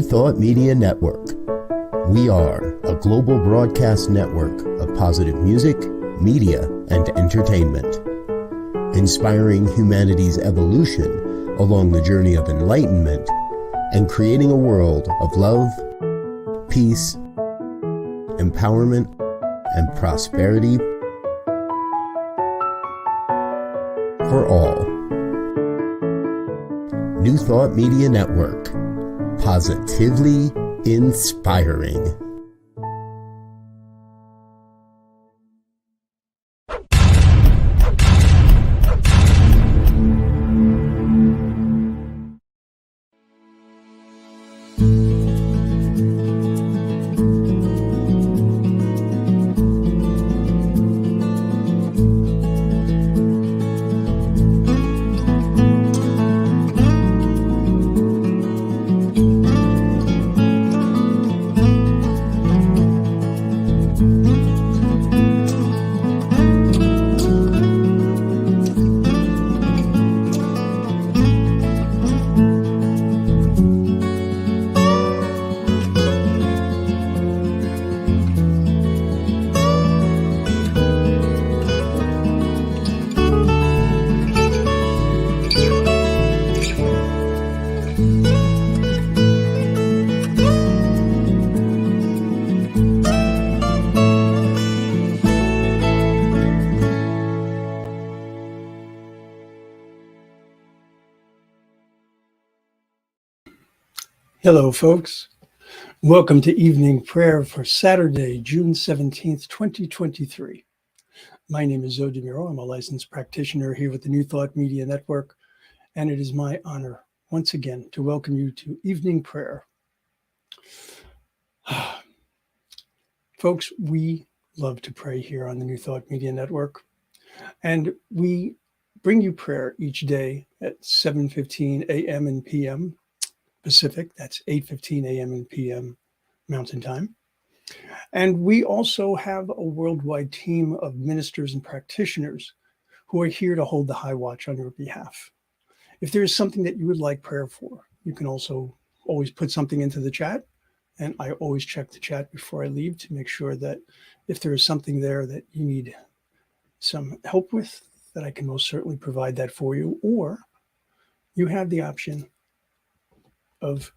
Thought Media Network. We are a global broadcast network of positive music, media, and entertainment, inspiring humanity's evolution along the journey of enlightenment and creating a world of love, peace, empowerment, and prosperity for all. New Thought Media Network. Positively inspiring. Hello, folks. Welcome to evening prayer for Saturday, June 17th, 2023. My name is Muro. I'm a licensed practitioner here with the New Thought Media Network, and it is my honor once again to welcome you to evening prayer. Folks, we love to pray here on the New Thought Media Network, and we bring you prayer each day at 7:15 a.m. and p.m. Pacific. That's 8:15 a.m. and p.m. Mountain Time. And we also have a worldwide team of ministers and practitioners who are here to hold the high watch on your behalf. If there is something that you would like prayer for, you can also always put something into the chat. And I always check the chat before I leave to make sure that if there is something there that you need some help with, that I can most certainly provide that for you. Or you have the option of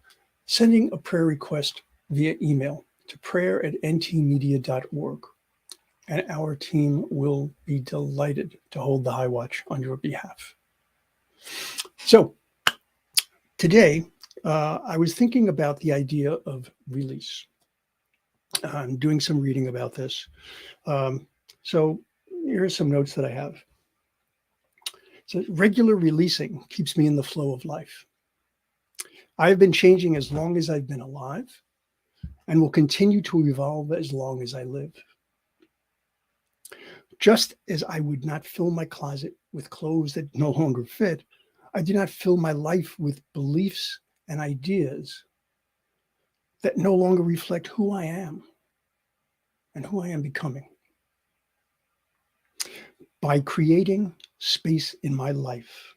sending a prayer request via email to prayer@ntmedia.org, and our team will be delighted to hold the high watch on your behalf. So today, I was thinking about the idea of release. I'm doing some reading about this. So here are some notes that I have. So regular releasing keeps me in the flow of life. I've been changing as long as I've been alive and will continue to evolve as long as I live. Just as I would not fill my closet with clothes that no longer fit, I do not fill my life with beliefs and ideas that no longer reflect who I am and who I am becoming. By creating space in my life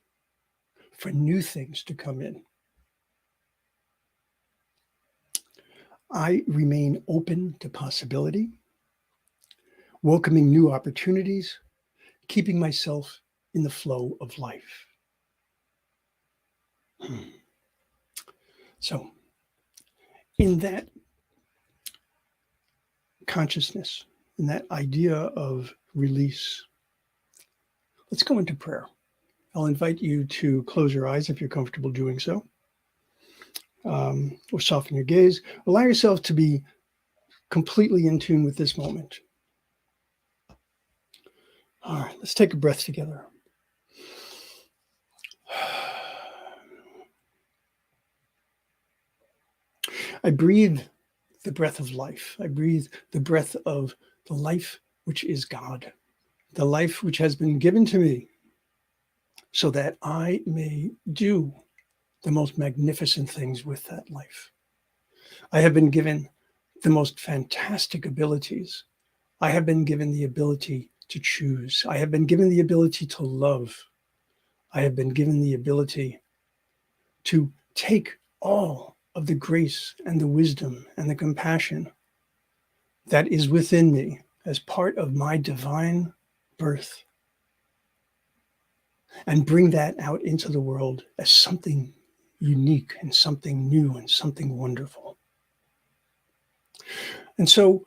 for new things to come in, I remain open to possibility, welcoming new opportunities, keeping myself in the flow of life. So, in that consciousness, in that idea of release, let's go into prayer. I'll invite you to close your eyes if you're comfortable doing so. Or soften your gaze. Allow yourself to be completely in tune with this moment. All right, let's take a breath together. I breathe the breath of life. I breathe the breath of the life which is God, the life which has been given to me so that I may do the most magnificent things with that life. I have been given the most fantastic abilities. I have been given the ability to choose. I have been given the ability to love. I have been given the ability to take all of the grace and the wisdom and the compassion that is within me as part of my divine birth, and bring that out into the world as something unique and something new and something wonderful. And so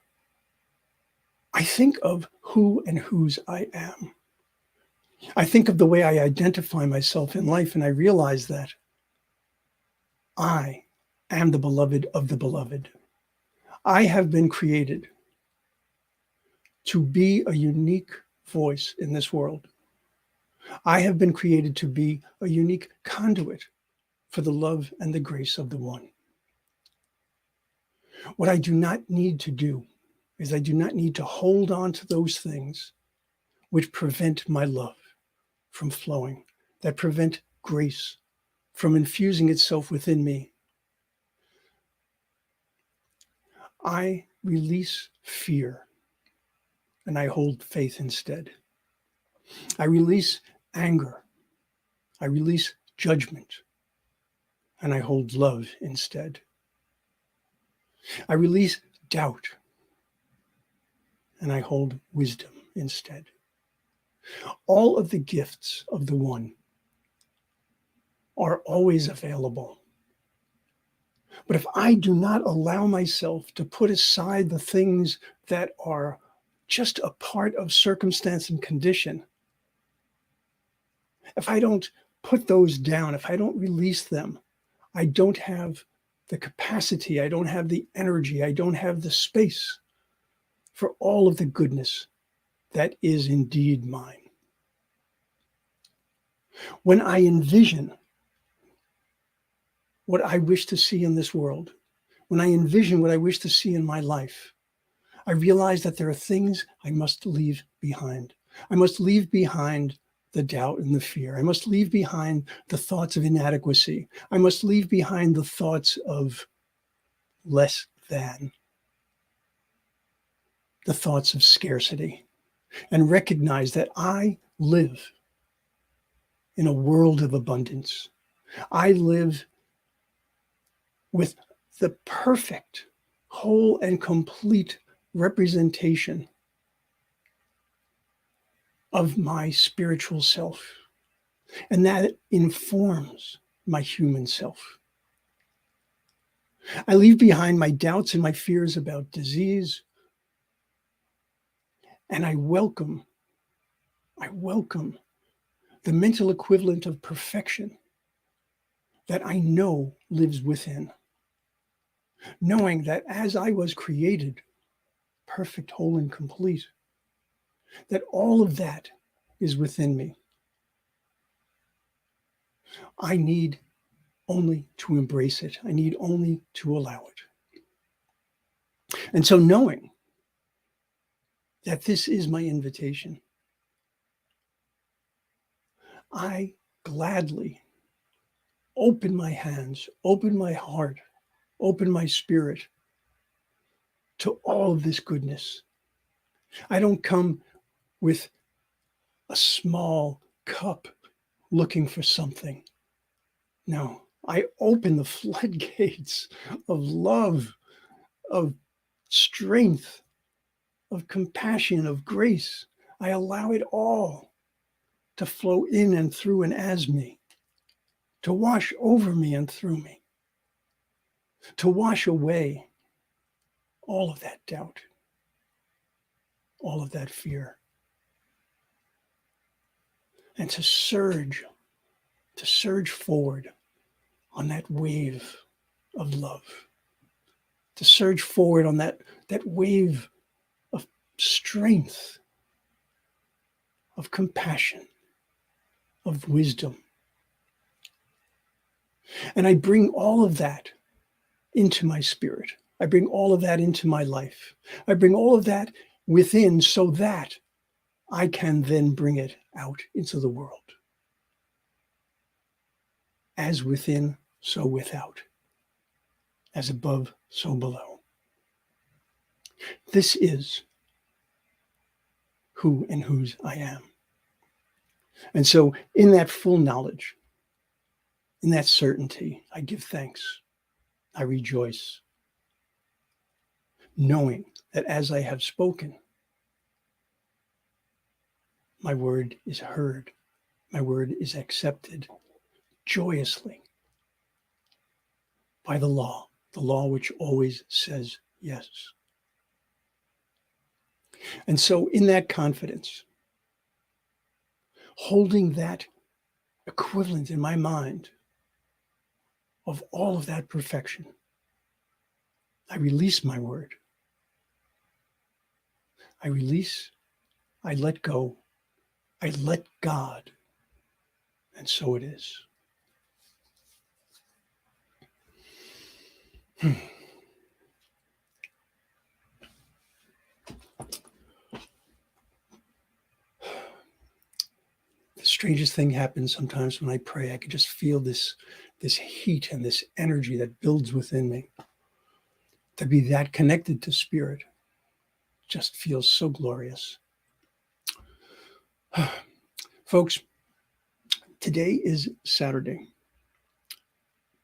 I think of who and whose I am. I think of the way I identify myself in life, and I realize that I am the beloved of the beloved. I have been created to be a unique voice in this world. I have been created to be a unique conduit for the love and the grace of the one. What I do not need to do is I do not need to hold on to those things which prevent my love from flowing, that prevent grace from infusing itself within me. I release fear and I hold faith instead. I release anger. I release judgment and I hold love instead. I release doubt and I hold wisdom instead. All of the gifts of the one are always available. But if I do not allow myself to put aside the things that are just a part of circumstance and condition, if I don't put those down, if I don't release them, I don't have the capacity, I don't have the energy, I don't have the space for all of the goodness that is indeed mine. When I envision what I wish to see in this world, when I envision what I wish to see in my life, I realize that there are things I must leave behind. I must leave behind the doubt and the fear. I must leave behind the thoughts of inadequacy. I must leave behind the thoughts of less than, the thoughts of scarcity, and recognize that I live in a world of abundance. I live with the perfect, whole, and complete representation of my spiritual self. And that informs my human self. I leave behind my doubts and my fears about disease. And I welcome the mental equivalent of perfection that I know lives within. Knowing that as I was created, perfect, whole, and complete, that all of that is within me. I need only to embrace it. I need only to allow it. And so knowing that this is my invitation, I gladly open my hands, open my heart, open my spirit to all of this goodness. I don't come with a small cup looking for something. No, I open the floodgates of love, of strength, of compassion, of grace. I allow it all to flow in and through and as me, to wash over me and through me, to wash away all of that doubt, all of that fear, and to surge forward on that wave of love, to surge forward on that wave of strength, of compassion, of wisdom. And I bring all of that into my spirit. I bring all of that into my life. I bring all of that within so that I can then bring it out into the world. As within, so without. As above, so below. This is who and whose I am. And so in that full knowledge, in that certainty, I give thanks. I rejoice, knowing that as I have spoken, my word is heard, my word is accepted joyously by the law which always says yes. And so in that confidence, holding that equivalent in my mind of all of that perfection, I release my word. I release, I let go, I let God, and so it is. The strangest thing happens sometimes when I pray. I can just feel this heat and this energy that builds within me. To be that connected to spirit just feels so glorious. Folks, today is Saturday.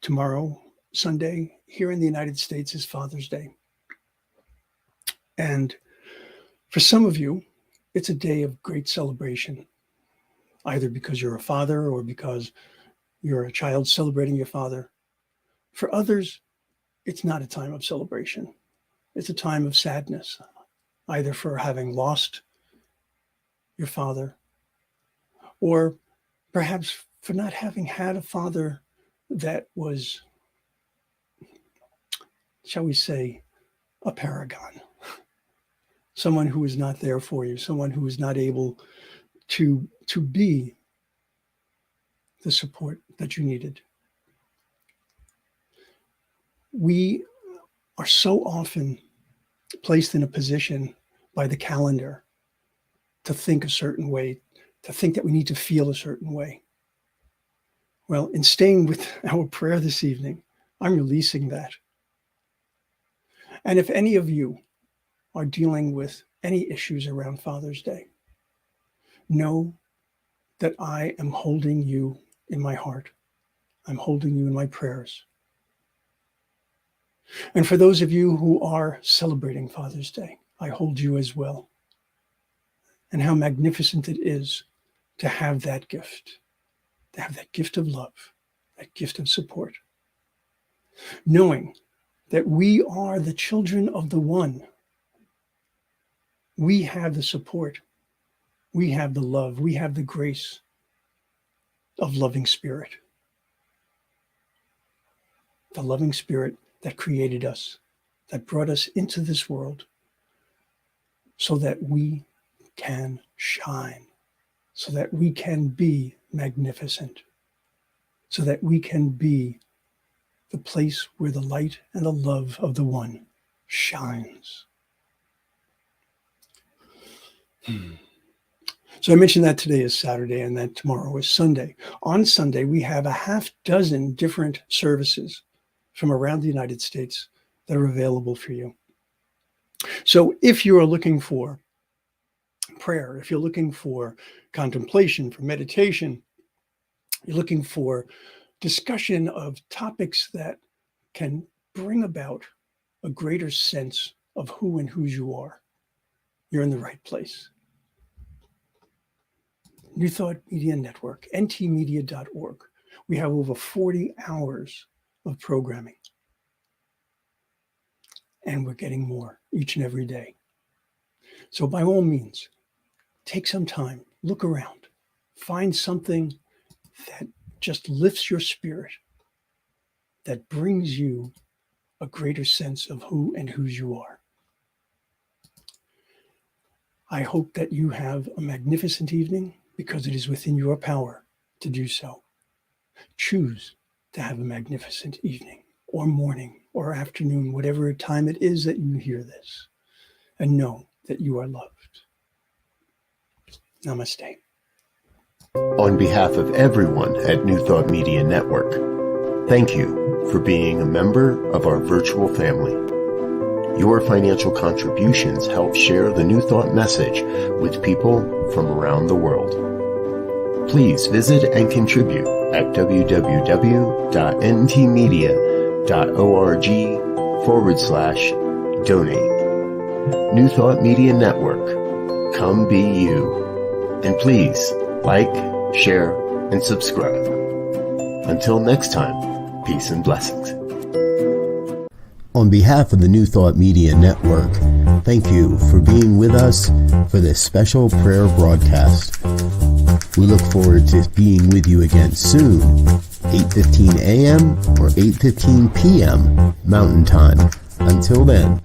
Tomorrow, Sunday, here in the United States is Father's Day. And for some of you, it's a day of great celebration, either because you're a father or because you're a child celebrating your father. For others, it's not a time of celebration. It's a time of sadness, either for having lost your father or perhaps for not having had a father that was, shall we say, a paragon. Someone who was not there for you, someone who was not able to be the support that you needed. We are so often placed in a position by the calendar to think a certain way, to think that we need to feel a certain way. Well, in staying with our prayer this evening, I'm releasing that. And if any of you are dealing with any issues around Father's Day, know that I am holding you in my heart. I'm holding you in my prayers. And for those of you who are celebrating Father's Day, I hold you as well. And how magnificent it is to have that gift of love, that gift of support. Knowing that we are the children of the One. We have the support, we have the love, we have the grace of loving spirit. The loving spirit that created us, that brought us into this world so that we can shine, so that we can be magnificent, so that we can be the place where the light and the love of the One shines. So I mentioned that today is Saturday and that tomorrow is Sunday. On Sunday, we have a half dozen different services from around the United States that are available for you. So if you are looking for prayer, if you're looking for contemplation, for meditation, you're looking for discussion of topics that can bring about a greater sense of who and whose you are, you're in the right place. New Thought Media Network, ntmedia.org. We have over 40 hours of programming. And we're getting more each and every day. So by all means, take some time, look around, find something that just lifts your spirit, that brings you a greater sense of who and whose you are. I hope that you have a magnificent evening because it is within your power to do so. Choose to have a magnificent evening or morning or afternoon, whatever time it is that you hear this, and know that you are loved. Namaste. On behalf of everyone at New Thought Media Network, thank you for being a member of our virtual family. Your financial contributions help share the New Thought message with people from around the world. Please visit and contribute at www.ntmedia.org. newthoughtmedia.org/donate. New Thought Media Network. Come be you. And please like, share, and subscribe. Until next time, peace and blessings. On behalf of the New Thought Media Network, thank you for being with us for this special prayer broadcast. We look forward to being with you again soon, 8:15 a.m. or 8:15 p.m. Mountain Time. Until then.